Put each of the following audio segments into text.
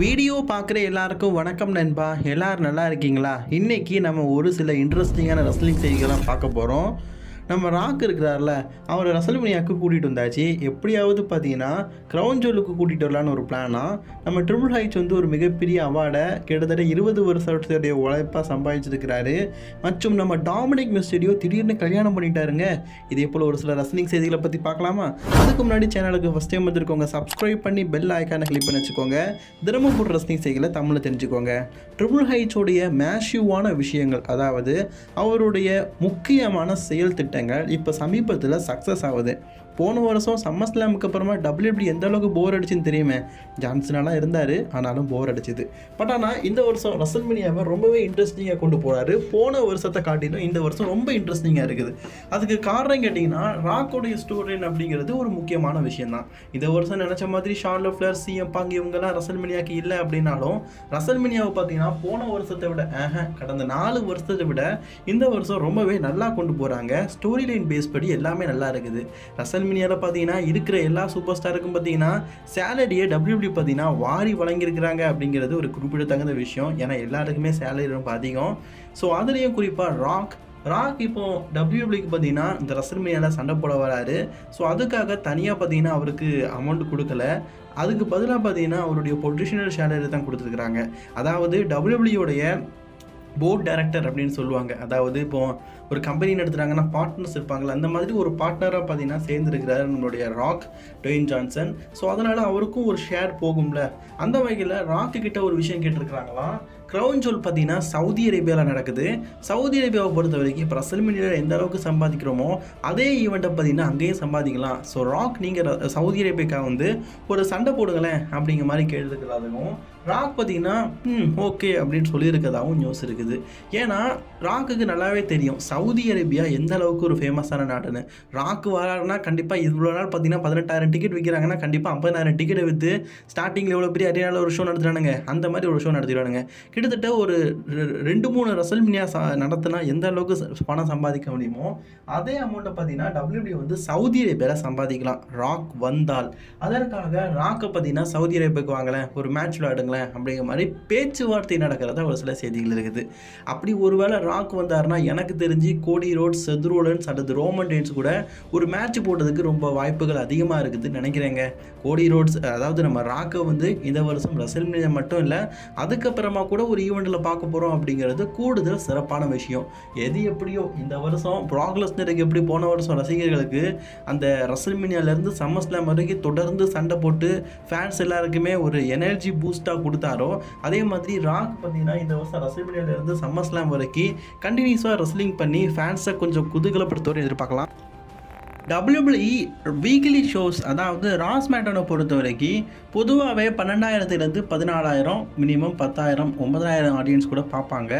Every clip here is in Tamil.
வீடியோ பார்க்குற எல்லாருக்கும் வணக்கம் நண்பா. எல்லாரும் நல்லா இருக்கீங்களா? இன்றைக்கி நம்ம ஒரு சில இன்ட்ரெஸ்டிங்கான ரெஸ்லிங் செய்திகள்லாம் பார்க்க போகிறோம். நம்ம ராக் இருக்கிறார்ல, அவர் ரெசல்மேனியாவுக்கு கூட்டிகிட்டு வந்தாச்சு. எப்படியாவது பார்த்தீங்கன்னா க்ரௌன் ஜுவலுக்கு கூட்டிகிட்டு வரலான்னு ஒரு பிளானாக நம்ம ட்ரிபிள் ஹைச் வந்து ஒரு மிகப்பெரிய அவார்டை கிட்டத்தட்ட 20 வருஷத்துடைய உழைப்பாக சம்பாதிச்சிருக்கிறாரு. மற்றும் நம்ம டாமினிக் மிஸ்டீரியோ திடீர்னு கல்யாணம் பண்ணிட்டாருங்க. இதே போல் ஒரு சில ரெஸ்லிங் செய்திகளை பற்றி பார்க்கலாமா? அதுக்கு முன்னாடி சேனலுக்கு ஃபஸ்ட் டைம் வந்துருக்கோங்க, சப்ஸ்கிரைப் பண்ணி பெல் ஐக்கானை கிளிக் பண்ணி வச்சுக்கோங்க. தினமும் போட்டு ரெஸ்லிங் செய்திகளை தமிழில் தெரிஞ்சுக்கோங்க. ட்ரிபிள் ஹைச்சோடைய மேசிவான விஷயங்கள், அதாவது அவருடைய முக்கியமான செயல் திட்டங்கள் இப்போ சமீபத்தில் சக்ஸஸ் ஆகுது. போன வருஷம் சம்மர் ஸ்லாமுக்கு அப்புறமா WWE எந்த அளவுக்கு போர் அடிச்சுன்னு தெரியுமே. ஜான்சனாலாம் இருந்தார், ஆனாலும் போர் அடிச்சுது. பட் ஆனால் இந்த வருஷம் ரெசல்மேனியாவை ரொம்பவே இன்ட்ரெஸ்டிங்காக கொண்டு போகிறாரு. போன வருஷத்தை காட்டிலும் இந்த வருஷம் ரொம்ப இன்ட்ரெஸ்டிங்காக இருக்குது. அதுக்கு காரணம் கேட்டிங்கன்னா ராக்கோடைய ஸ்டோரி அப்படிங்கிறது ஒரு முக்கியமான விஷயம் தான். இந்த வருஷம் நினச்ச மாதிரி ஷார்லோ ஃப்ளேர், சிஎம் பாங் இவங்கெல்லாம் ரெசல்மேனியாவுக்கு இல்லை அப்படின்னாலும் ரெசல்மேனியாவை பார்த்தீங்கன்னா போன வருஷத்தை விட கடந்த 4 வருஷத்தை விட இந்த வருஷம் ரொம்பவே நல்லா கொண்டு போகிறாங்க. ஸ்டோரி லைன் பேஸ் படி எல்லாமே நல்லா இருக்குது. ரெசல்மேனியாவில் பார்த்தீங்கன்னா இருக்கிற எல்லா சூப்பர் ஸ்டாருக்கும் பார்த்தீங்கன்னா சேலரியை WWE பார்த்தீங்கன்னா வாரி வழங்கியிருக்கிறாங்க அப்படிங்கிறது ஒரு குறிப்பிடத்தகுந்த விஷயம். ஏன்னா எல்லாருக்குமே சேலரி ரொம்ப அதிகம். ஸோ அதுலேயும் குறிப்பாக ராக் இப்போ WWE பார்த்தீங்கன்னா இந்த ரெசல்மேனியாவில் சண்டை போட வராரு. ஸோ அதுக்காக தனியாக பார்த்தீங்கன்னா அவருக்கு அமௌண்ட் கொடுக்கல. அதுக்கு பதிலாக பார்த்தீங்கன்னா அவருடைய பொசிஷனல் சேலரி தான் கொடுத்துருக்குறாங்க. அதாவது WWEயோடைய போர்ட் டைரக்டர் அப்படின்னு சொல்லுவாங்க. அதாவது இப்போ ஒரு கம்பெனி நடத்துகிறாங்கன்னா பார்ட்னர்ஸ் இருப்பாங்களா, அந்த மாதிரி ஒரு பார்ட்னராக பார்த்தீங்கன்னா சேர்ந்துருக்கிறாரு நம்மளுடைய ராக், டுவேன் ஜான்சன். ஸோ அதனால் அவருக்கும் ஒரு ஷேர் போகும்ல. அந்த வகையில் ராக்கு கிட்ட ஒரு விஷயம் கேட்டிருக்கிறாங்களாம். க்ரௌன் ஜுவல் பார்த்தீங்கன்னா சவுதி அரேபியாவில் நடக்குது. சவுதி அரேபியாவை பொறுத்த வரைக்கும் இப்போ ரெசல்மேனியாவில் எந்த அளவுக்கு சம்பாதிக்கிறோமோ அதே ஈவெண்ட்டை பார்த்தீங்கன்னா அங்கேயும் சம்பாதிக்கலாம். ஸோ ராக் நீங்கள் சவுதி அரேபியாவுக்காக வந்து ஒரு சண்டை போடுங்களேன் அப்படிங்கிற மாதிரி கேட்டுருக்கிறதாகவும் ராக் பார்த்தீங்கன்னா ஓகே அப்படின்னு சொல்லியிருக்கிறதாகவும் நியூஸ் இருக்குது. ஏன்னா ராக்குக்கு நல்லாவே தெரியும் சவுதி அரேபியா எந்த அளவுக்கு ஒரு ஃபேமஸான நாடுன்னு. ராக்கு வராருன்னா கண்டிப்பாக இவ்வளோ நாள் பார்த்தீங்கன்னா 18,000 டிக்கெட் விற்கிறாங்கன்னா கண்டிப்பாக 50,000 டிக்கெட்டை விற்று ஸ்டார்டிங்கில் எவ்வளோ பெரிய அரியாவில் ஒரு ஷோ நடத்துகிறானுங்க, அந்த மாதிரி ஒரு ஷோ நடத்திடுவானுங்க. கிட்டத்தட்ட ஒரு 2-3 ரெசல்மேனியா நடத்தினா எந்த அளவுக்கு பணம் சம்பாதிக்க முடியுமோ அதே அமௌண்ட்டை பார்த்தீங்கன்னா WWE வந்து சவுதி அரேபியாவில் சம்பாதிக்கலாம் ராக் வந்தால். அதற்காக ராக்கை பார்த்தீங்கன்னா சவுதி அரேபியாவுக்கு வாங்கலேன், ஒரு மேட்ச் விளையாடுங்களேன் அப்படிங்கிற மாதிரி பேச்சுவார்த்தை நடக்கிறதா ஒரு சில செய்திகள் இருக்குது. அப்படி ஒருவேளை ராக் வந்தாருன்னா எனக்கு தெரிஞ்சு கோடி ரோட்ஸ், செத் ரோலன்ஸ் அல்லது ரோமன் ரெயின்ஸ் கூட ஒரு மேட்ச் போட்டதுக்கு ரொம்ப வாய்ப்புகள் அதிகமாக இருக்குதுன்னு நினைக்கிறேங்க. கோடி ரோட்ஸ், அதாவது நம்ம ராக்கை வந்து இந்த வருஷம் ரெசல்மேனியா மட்டும் இல்லை அதுக்கப்புறமா கூட ஒரு ஈவெண்ட்டில் பார்க்க போகிறோம் அப்படிங்கிறது கூடுதல் சிறப்பான விஷயம். எது எப்படியோ இந்த வருஷம் ப்ராக் லெஸ்னருக்கு எப்படி போன வருஷம் ரசிகர்களுக்கு அந்த ரெசல்மேனியாவிலேருந்து சம்மர் ஸ்லாம் வரைக்கும் தொடர்ந்து சண்டை போட்டு ஃபேன்ஸ் எல்லாருக்குமே ஒரு எனர்ஜி பூஸ்டாக கொடுத்தாரோ அதே மாதிரி ராக் பார்த்தீங்கன்னா இந்த வருஷம் ரெசல்மேனியாவிலேருந்து சம்மர் ஸ்லாம் வரைக்கும் கண்டினியூஸாக ரெஸ்லிங் பண்ணி ஃபேன்ஸை கொஞ்சம் குதூகலப்படுத்தவரை எதிர்பார்க்கலாம். WWE வீக்லி ஷோஸ், அதாவது ராஸ் மேட்டனை பொறுத்த வரைக்கும் பொதுவாகவே 12,000 14,000 மினிமம் 10,000 9,000 ஆடியன்ஸ் கூட பார்ப்பாங்க.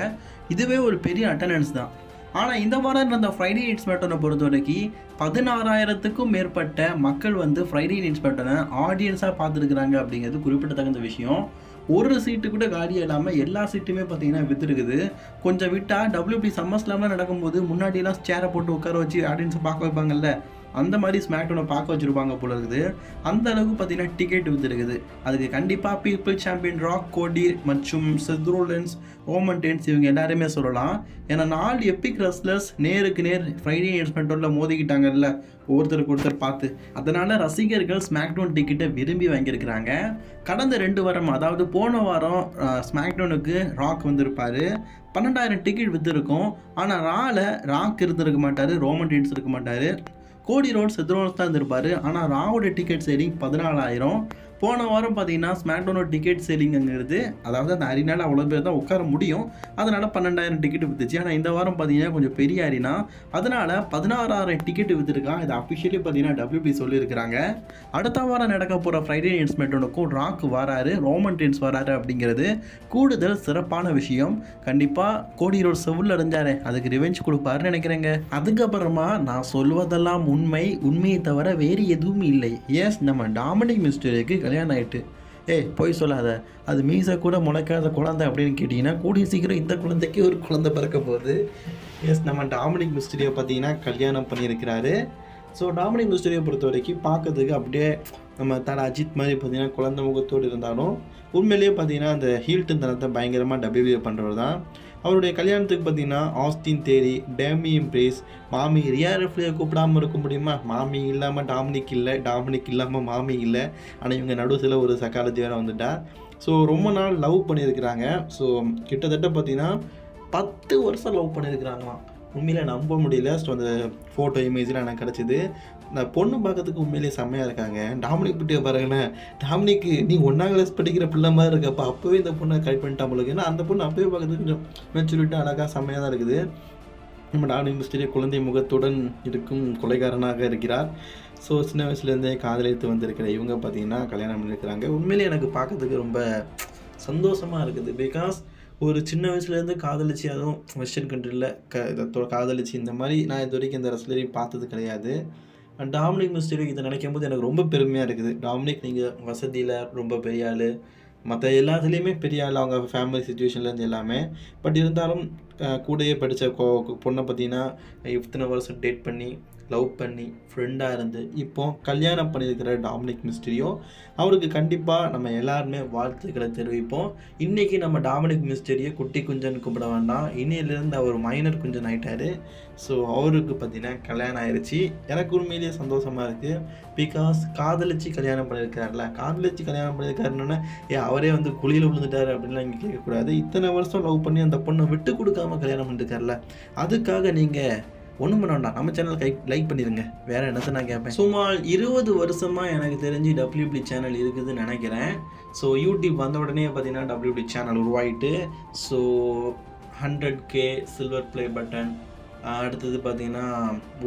இதுவே ஒரு பெரிய அட்டண்டன்ஸ் தான். ஆனால் இந்த வாரம் நடந்த ஃப்ரைடே நைட் மேட்டனை பொறுத்த வரைக்கும் 16,000க்கும் மேற்பட்ட மக்கள் வந்து ஃப்ரைடே நைட் மேட்டனை ஆடியன்ஸாக பார்த்துருக்குறாங்க அப்படிங்கிறது குறிப்பிடத்தகுந்த விஷயம். ஒரு சீட்டு கூட காலியாக இல்லாமல் எல்லா சீட்டுமே பார்த்தீங்கன்னா விற்றுருக்குது. கொஞ்சம் விட்டால் WWE சம்மர் ஸ்லாம்லாம் நடக்கும்போது முன்னாடியெல்லாம் சேரை போட்டு உட்கார வச்சு ஆடியன்ஸை பார்க்க வைப்பாங்கல்ல, அந்த மாதிரி ஸ்மாக்டவுனை பார்க்க வச்சுருப்பாங்க போல இருக்குது. அந்த அளவுக்கு பார்த்தீங்கன்னா டிக்கெட் விற்றுருக்குது. அதுக்கு கண்டிப்பாக பீப்புள் சாம்பியன் ராக், கோடி மற்றும் செத் ரோலன்ஸ், ரோமன் ரெயின்ஸ் இவங்க எல்லாருமே சொல்லலாம். ஏன்னா 4 எப்பிக் ரெஸ்லர்ஸ் நேருக்கு நேர் ஃப்ரைடே நைட் ஸ்மாக்டவுனில் மோதிக்கிட்டாங்கல்ல ஒருத்தருக்கு ஒருத்தர் பார்த்து. அதனால் ரசிகர்கள் ஸ்மாக்டவுன் டிக்கெட்டை விரும்பி வாங்கியிருக்கிறாங்க. கடந்த 2 வாரம், அதாவது போன வாரம் ஸ்மாக்டவுனுக்கு ராக் வந்திருப்பார். 12,000 டிக்கெட் விற்றுருக்கும். ஆனால் ராக் இருந்திருக்க மாட்டார், ரோமன் ரெயின்ஸ் இருக்க மாட்டார், கோடி ரோட்ஸ், செத் ரோலன்ஸ் தான் இருந்திருப்பார். ஆனால் ராவோட டிக்கெட் சேலிங் 14,000. போன வாரம் பார்த்தீங்கன்னா ஸ்மாக்டவுனோட டிக்கெட் சேலிங்கிறது, அதாவது அந்த அரினால அவ்வளோ பேர் தான் உட்கார முடியும், அதனால் 12,000 டிக்கெட் விற்றுச்சு. ஆனால் இந்த வாரம் பார்த்தீங்கன்னா கொஞ்சம் பெரிய அரினா, அதனால் 16,000 டிக்கெட் விற்றுருக்கான். இது அஃபிஷியலி பார்த்தீங்கன்னா WWE சொல்லியிருக்கிறாங்க. அடுத்த வாரம் நடக்க போகிற ஃப்ரைடே நைட் ஸ்மாக்டவுனுக்கும் ராக் வராரு, ரோமன் ரெயின்ஸ் வராரு அப்படிங்கிறது கூடுதல் சிறப்பான விஷயம். கண்டிப்பாக கோடி ரோட் செவில் அடைஞ்சாரு, அதுக்கு ரிவெஞ்ச் கொடுப்பாருன்னு நினைக்கிறேங்க. அதுக்கப்புறமா நான் சொல்வதெல்லாம் உண்மையை தவிர வேறு எதுவும் இல்லை. எஸ், நம்ம டாமினிக் மிஸ்டீரியோக்கு கல்யாணம் ஆகிட்டு. போய் சொல்லாத, அது மீசை கூட முளைக்காத குழந்தை அப்படின்னு கேட்டிங்கன்னா கூடிய சீக்கிரம் இந்த குழந்தைக்கு ஒரு குழந்தை பிறக்க போகுது. எஸ், நம்ம டாமினிக் மிஸ்டீரியோ பார்த்தீங்கன்னா கல்யாணம் பண்ணியிருக்கிறாரு. ஸோ டாமினிக் மிஸ்டீரியோ பொறுத்த வரைக்கும் பார்க்கறதுக்கு அப்படியே நம்ம தலை அஜித் மாதிரி பார்த்தீங்கன்னா குழந்தை முகத்தோடு இருந்தாலும் உண்மையிலேயே பார்த்தீங்கன்னா அந்த ஹீல்டன் தனத்தை பயங்கரமாக WWE பண்ணுறவர் தான். அவருடைய கல்யாணத்துக்கு பார்த்தீங்கன்னா ஆஸ்டின் தேரி, டேமியன் பிரேஸ், மாமி ரியா ரெஃப்லியை கூப்பிடாமல் இருக்க முடியுமா? மாமி இல்லாமல் டாமினிக் இல்லை, டாமினிக் இல்லாமல் மாமி இல்லை. ஆனால் இவங்க நடுவில் ஒரு சக்காலத்தி வேறு வந்துட்டா. ஸோ ரொம்ப நாள் லவ் பண்ணியிருக்கிறாங்க. ஸோ கிட்டத்தட்ட பார்த்தீங்கன்னா 10 வருஷம் லவ் பண்ணியிருக்கிறாங்களாம். உண்மையிலே நம்ப முடியல. ஸோ அந்த ஃபோட்டோ இமேஜ்லாம் எனக்கு கிடச்சிது. இந்த பொண்ணு பார்க்கறதுக்கு உண்மையிலேயே செம்மையாக இருக்காங்க. டாமினிக் பற்றிய பாருங்களேன், டாமினிக்கு நீ 1ஆம் கிளாஸ் படிக்கிற பிள்ளை மாதிரி இருக்கப்போ அப்போவே இந்த பொண்ணை கரெக்ட் பண்ணிட்டா உங்களுக்கு. ஏன்னா அந்த பொண்ணு அப்போவே பார்க்கறதுக்கு கொஞ்சம் மெச்சூரிட்டி அழகாக செம்மையாக தான் இருக்குது. நம்ம டாமினிக் மிஸ்டீரியோ குழந்தை முகத்துடன் இருக்கும் கொலைகாரனாக இருக்கிறார். ஸோ சின்ன வயசுலேருந்தே காதலித்து வந்திருக்கிற இவங்க பார்த்தீங்கன்னா கல்யாணம் பண்ணியிருக்கிறாங்க. உண்மையிலேயே எனக்கு பார்க்கறதுக்கு ரொம்ப சந்தோஷமாக இருக்குது. பிகாஸ் ஒரு சின்ன வயசுலேருந்து காதலிச்சு, அதுவும் வெஸ்டர்ன் கண்ட்ரியில் காதலிச்சு இந்த மாதிரி நான் இது வரைக்கும் இந்த ரெஸ்லரையும் பார்த்தது கிடையாது. டாமினிக் மிஸ்டீரியோ இதை நினைக்கும் போது எனக்கு ரொம்ப பெருமையாக இருக்குது. டாமினிக் நீங்கள் வசதியில் ரொம்ப பெரிய ஆள், மற்ற எல்லாத்துலேயுமே பெரிய ஆள், அவங்க ஃபேமிலி சுச்சுவேஷன்லேருந்து எல்லாமே. பட் இருந்தாலும் கூடயே படித்த பொண்ணை பார்த்தீங்கன்னா இத்தனை வருஷம் டேட் பண்ணி லவ் பண்ணி ஃப்ரெண்டாக இருந்து இப்போ கல்யாணம் பண்ணியிருக்கிற டாமினிக் மிஸ்டீரியோ அவருக்கு கண்டிப்பாக நம்ம எல்லாருமே வாழ்த்துக்களை தெரிவிப்போம். இன்றைக்கி நம்ம டாமினிக் மிஸ்டீரியோ குட்டி குஞ்சன் கூப்பிட வேண்டாம், இன்னையிலேருந்து அவர் மைனர் குஞ்சன் ஆகிட்டார். ஸோ அவருக்கு பார்த்தீங்கன்னா கல்யாணம் ஆயிடுச்சு. எனக்கு உண்மையிலேயே சந்தோஷமாக இருக்குது. பிகாஸ் காதலிச்சு கல்யாணம் பண்ணியிருக்காருல, காதலிச்சு கல்யாணம் பண்ணியிருக்காருன்னா அவரே வந்து குழியில் விழுந்துட்டார் அப்படின்லாம் இங்கே கேட்கக்கூடாது. இத்தனை வருஷம் லவ் பண்ணி அந்த பொண்ணை விட்டு கொடுக்காமல் கல்யாணம் பண்ணியிருக்காருல, அதுக்காக நீங்கள் ஒன்றும் பண்ண வேண்டாம், நம்ம சேனல் லைக் பண்ணிடுங்க. வேறு என்னத்தை நான் கேட்பேன். சுமார் 20 வருஷமாக எனக்கு தெரிஞ்சு WWE சேனல் இருக்குதுன்னு நினைக்கிறேன். ஸோ யூடியூப் வந்த உடனே பார்த்தீங்கன்னா WWE சேனல் உருவாயிட்டு. So 100K silver play button, அடுத்தது பார்த்தீங்கன்னா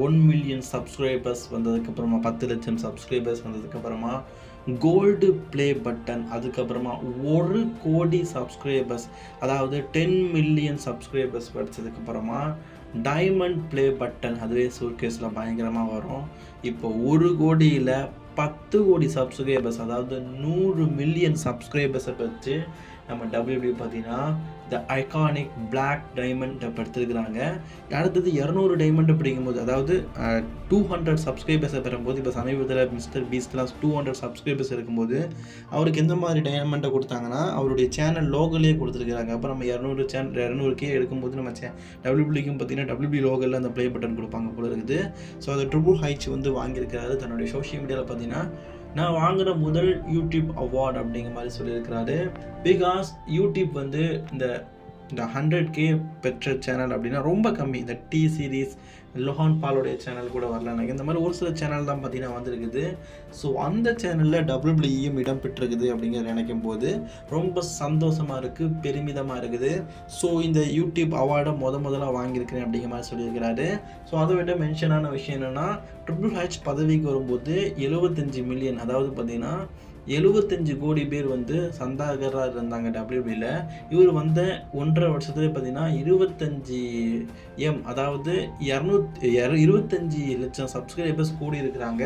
1 மில்லியன் சப்ஸ்கிரைபர்ஸ் வந்ததுக்கப்புறமா, 10 லட்சம் சப்ஸ்கிரைபர்ஸ் வந்ததுக்கப்புறமா கோல்டு ப்ளே பட்டன், அதுக்கப்புறமா 1 கோடி சப்ஸ்கிரைபர்ஸ், அதாவது 10 மில்லியன் சப்ஸ்கிரைபர்ஸ் படித்ததுக்கப்புறமா டைமண்ட் ப்ளே பட்டன், அதுவே சூட்கேஸில் பயங்கரமாக வரும். இப்போ 1 கோடியில் 10 கோடி சப்ஸ்கிரைபர்ஸ், அதாவது 100 மில்லியன் சப்ஸ்கிரைபர்ஸை வச்சு நம்ம WWE பார்த்தீங்கன்னா த ஐகானிக் பிளாக் டைமண்டை படுத்திருக்கிறாங்க. அடுத்தது 200 டைமண்டை பிடிக்கும்போது, அதாவது 200 சப்ஸ்கிரைபர்ஸை பெறும்போது, இப்போ சமீபத்தில் மிஸ்டர் பீஸ்ட்லாம் 200 சப்ஸ்கிரைபர்ஸ் இருக்கும்போது அவருக்கு எந்த மாதிரி டைமண்டை கொடுத்தாங்கன்னா அவருடைய சேனல் லோகோலேயே கொடுத்துருக்குறாங்க. அப்போ நம்ம 200K எடுக்கும்போது நம்ம WWEக்கும் பார்த்தீங்கன்னா WWE லோகோவில் அந்த ப்ளே பட்டன் கொடுப்பாங்க போல இருக்குது. ஸோ அதை ட்ரிபிள் ஹைச் வந்து வாங்கியிருக்கிறாரு. தன்னுடைய சோஷியல் மீடியாவில் பார்த்தீங்கன்னா நான் வாங்குகிற முதல் யூடியூப் அவார்டு அப்படிங்கிற மாதிரி சொல்லியிருக்கிறாரு. பிகாஸ் யூடியூப் வந்து இந்த 100K பெற்ற சேனல் அப்படின்னா ரொம்ப கம்மி. இந்த டி சீரீஸ், லோஹான் பாலோடைய சேனல் கூட வரல எனக்கு. இந்த மாதிரி ஒரு சில சேனல் தான் பார்த்தீங்கன்னா வந்திருக்குது. ஸோ அந்த சேனலில் WWEயும் இடம் பெற்றிருக்குது அப்படிங்கிற நினைக்கும் போது ரொம்ப சந்தோஷமாக இருக்குது, பெருமிதமாக இருக்குது. ஸோ இந்த யூடியூப் அவார்டை முதலாக வாங்கியிருக்கிறேன் அப்படிங்கிற மாதிரி சொல்லியிருக்கிறாரு. ஸோ அதை விட மென்ஷனான விஷயம் என்னென்னா, ட்ரிபிள் ஹெச் பதவிக்கு வரும்போது 75 மில்லியன், அதாவது பார்த்தீங்கன்னா 75 கோடி பேர் வந்து சந்தாகராக இருந்தாங்க WWEல. இவர் வந்த 1.5 வருஷத்துலேயே பார்த்தீங்கன்னா 25M, அதாவது 25 லட்சம் சப்ஸ்கிரைபர்ஸ் கூடி இருக்கிறாங்க.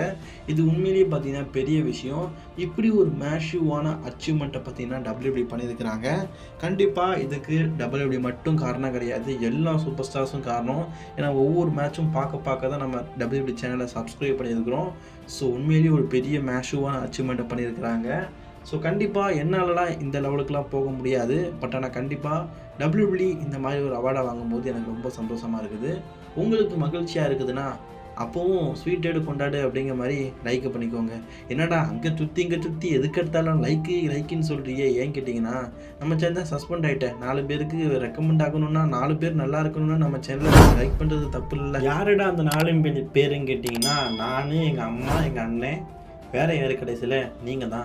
இது உண்மையிலேயே பார்த்தீங்கன்னா பெரிய விஷயம். இப்படி ஒரு மேஷிவான அச்சீவ்மெண்ட்டை பார்த்தீங்கன்னா WWE பண்ணியிருக்கிறாங்க. கண்டிப்பாக இதுக்கு WWE மட்டும் காரணம் கிடையாது, எல்லா சூப்பர் ஸ்டார்ஸும் காரணம். ஏன்னா ஒவ்வொரு மேட்சும் பார்க்க தான் நம்ம WWE சேனலை சப்ஸ்கிரைப் பண்ணியிருக்கிறோம். ஸோ உண்மையிலேயே ஒரு பெரிய மேஷிவான அச்சீவ்மெண்ட்டை பண்ணியிருக்கிறாங்க. ஸோ கண்டிப்பாக என்னாலலாம் இந்த லெவலுக்குலாம் போக முடியாது. பட் ஆனால் கண்டிப்பாக WWE இந்த மாதிரி ஒரு அவார்டை வாங்கும்போது எனக்கு ரொம்ப சந்தோஷமாக இருக்குது. உங்களுக்கு மகிழ்ச்சியாக இருக்குதுன்னா அப்போவும் ஸ்வீட் டேடு கொண்டாடு அப்படிங்கிற மாதிரி லைக்கை பண்ணிக்கோங்க. என்னடா அங்கே இங்கே சுற்றி எதுக்கு எடுத்தாலும் லைக்குன்னு சொல்கிறியே ஏன் கேட்டிங்கன்னா, நம்ம சேனல் சஸ்பெண்ட் ஆகிட்டேன். 4 பேருக்கு ரெக்கமெண்ட் ஆகணும்னா, 4 பேர் நல்லா இருக்கணும்னா நம்ம சேனலில் லைக் பண்ணுறது தப்பு இல்லை. யாருடா அந்த 4 பேருன்னு கேட்டிங்கன்னா, நான், எங்கள் அம்மா, எங்கள் அண்ணன், வேறு யார் கடைசியில் நீங்கள் தான்.